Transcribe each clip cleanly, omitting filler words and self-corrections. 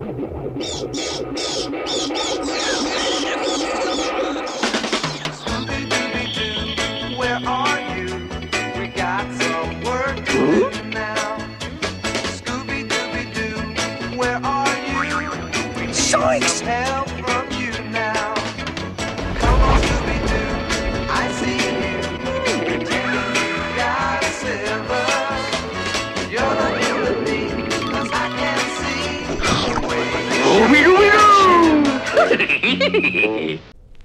Where are you? We got some work to do now. Scooby-Dooby-Doo, where are you? We need some help from you now. Come on, Scooby-Doo, I see you. Pretending you got silver. You're the enemy, 'cause I can't see the way you.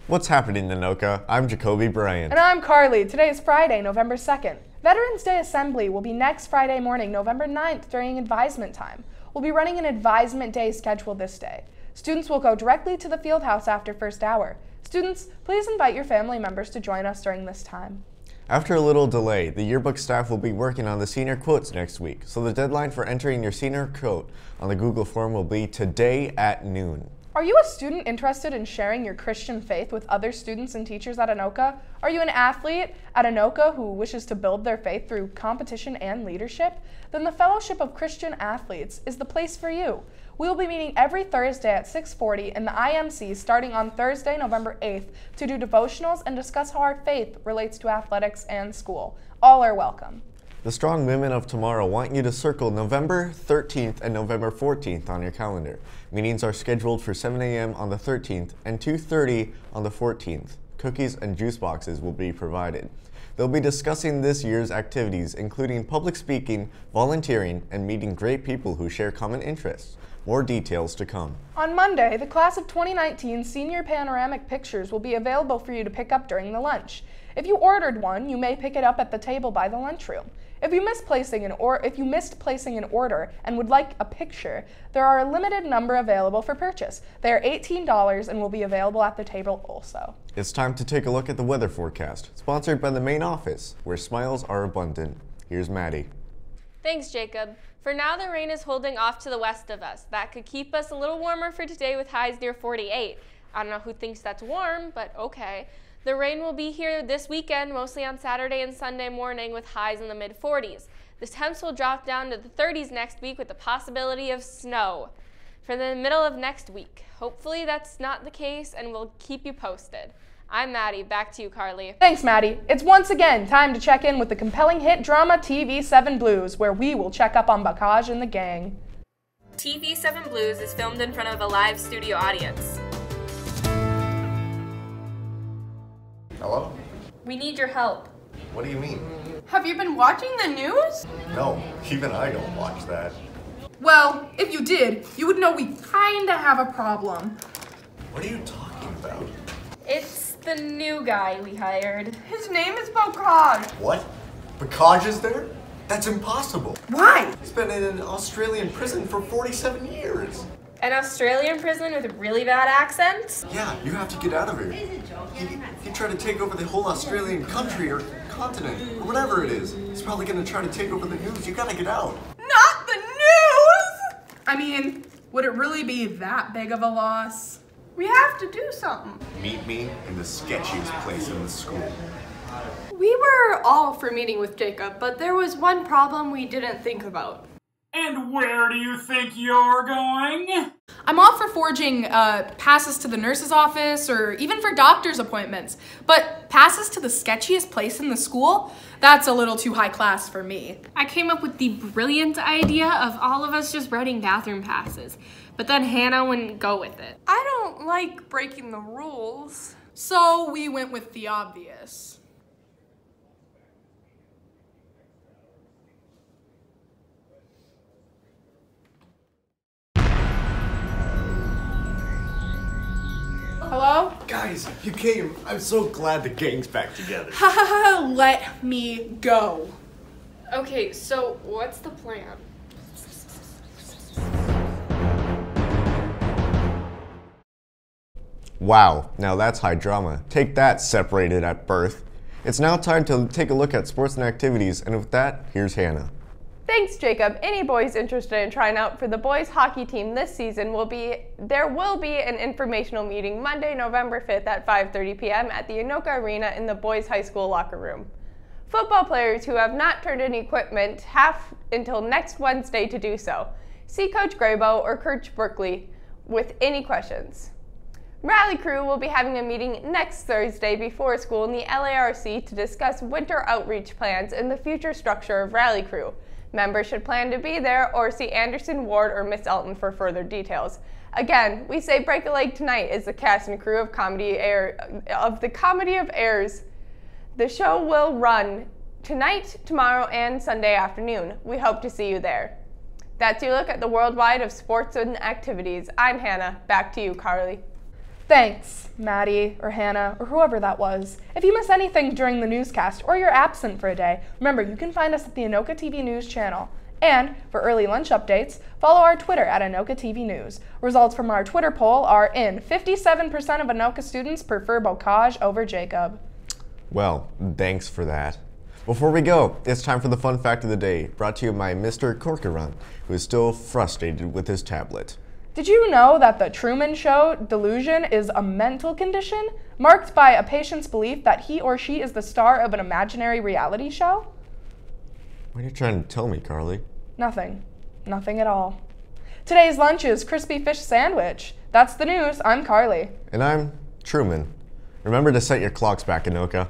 What's happening, Anoka? I'm Jacoby Bryant. And I'm Carly. Today is Friday, November 2nd. Veterans Day Assembly will be next Friday morning, November 9th, during advisement time. We'll be running an advisement day schedule this day. Students will go directly to the field house after first hour. Students, please invite your family members to join us during this time. After a little delay, the yearbook staff will be working on the senior quotes next week, so the deadline for entering your senior quote on the Google form will be today at noon. Are you a student interested in sharing your Christian faith with other students and teachers at Anoka? Are you an athlete at Anoka who wishes to build their faith through competition and leadership? Then the Fellowship of Christian Athletes is the place for you. We will be meeting every Thursday at 6:40 in the IMC starting on Thursday, November 8th to do devotionals and discuss how our faith relates to athletics and school. All are welcome. The Strong Women of Tomorrow want you to circle November 13th and November 14th on your calendar. Meetings are scheduled for 7 a.m. on the 13th and 2:30 on the 14th. Cookies and juice boxes will be provided. They'll be discussing this year's activities, including public speaking, volunteering, and meeting great people who share common interests. More details to come. On Monday, the class of 2019 senior panoramic pictures will be available for you to pick up during the lunch. If you ordered one, you may pick it up at the table by the lunchroom. If you missed placing an order and would like a picture, there are a limited number available for purchase. They are $18 and will be available at the table also. It's time to take a look at the weather forecast, sponsored by the main office, where smiles are abundant. Here's Maddie. Thanks, Jacob. For now, the rain is holding off to the west of us. That could keep us a little warmer for today with highs near 48. I don't know who thinks that's warm, but okay. The rain will be here this weekend, mostly on Saturday and Sunday morning with highs in the mid-40s. The temps will drop down to the 30s next week with the possibility of snow for the middle of next week. Hopefully that's not the case and we'll keep you posted. I'm Maddie. Back to you, Carly. Thanks, Maddie. It's once again time to check in with the compelling hit drama TV7 Blues, where we will check up on Bakaj and the gang. TV7 Blues is filmed in front of a live studio audience. Hello? We need your help. What do you mean? Have you been watching the news? No, even I don't watch that. Well, if you did, you would know we kinda have a problem. What are you talking about? It's the new guy we hired. His name is Bakaj. What? Bakaj is there? That's impossible. Why? He's been in an Australian prison for 47 years. An Australian prison with a really bad accent? Yeah, you have to get out of here. He tried to take over the whole Australian country or continent or whatever it is. He's probably gonna try to take over the news. You gotta get out. Not the news! I mean, would it really be that big of a loss? We have to do something. Meet me in the sketchiest place in the school. We were all for meeting with Jacob, but there was one problem we didn't think about. And where do you think you're going? I'm all for forging passes to the nurse's office or even for doctor's appointments, but passes to the sketchiest place in the school? That's a little too high class for me. I came up with the brilliant idea of all of us just writing bathroom passes, but then Hannah wouldn't go with it. I don't like breaking the rules. So we went with the obvious. Hello? Guys, you came. I'm so glad the gang's back together. Ha ha ha, let me go. Okay, so what's the plan? Wow, now that's high drama. Take that, separated at birth. It's now time to take a look at sports and activities, and with that, here's Hannah. Thanks, Jacob. Any boys interested in trying out for the boys hockey team this season there will be an informational meeting Monday, November 5th at 5:30 p.m. at the Anoka Arena in the boys high school locker room. Football players who have not turned in equipment have until next Wednesday to do so. See Coach Graybo or Coach Berkeley with any questions. Rally Crew will be having a meeting next Thursday before school in the LARC to discuss winter outreach plans and the future structure of Rally Crew. Members should plan to be there or see Anderson Ward or Miss Elton for further details. Again, we say Break a Leg Tonight is the cast and crew of the Comedy of Errors. The show will run tonight, tomorrow, and Sunday afternoon. We hope to see you there. That's your look at the worldwide of sports and activities. I'm Hannah. Back to you, Carly. Thanks, Maddie or Hannah or whoever that was. If you miss anything during the newscast or you're absent for a day, remember you can find us at the Anoka TV News channel. And for early lunch updates, follow our Twitter at Anoka TV News. Results from our Twitter poll are in. 57% of Anoka students prefer Bocage over Jacob. Well, thanks for that. Before we go, it's time for the fun fact of the day, brought to you by Mr. Corcoran, who is still frustrated with his tablet. Did you know that the Truman Show delusion is a mental condition marked by a patient's belief that he or she is the star of an imaginary reality show? What are you trying to tell me, Carly? Nothing. Nothing at all. Today's lunch is crispy fish sandwich. That's the news. I'm Carly. And I'm Truman. Remember to set your clocks back, Anoka.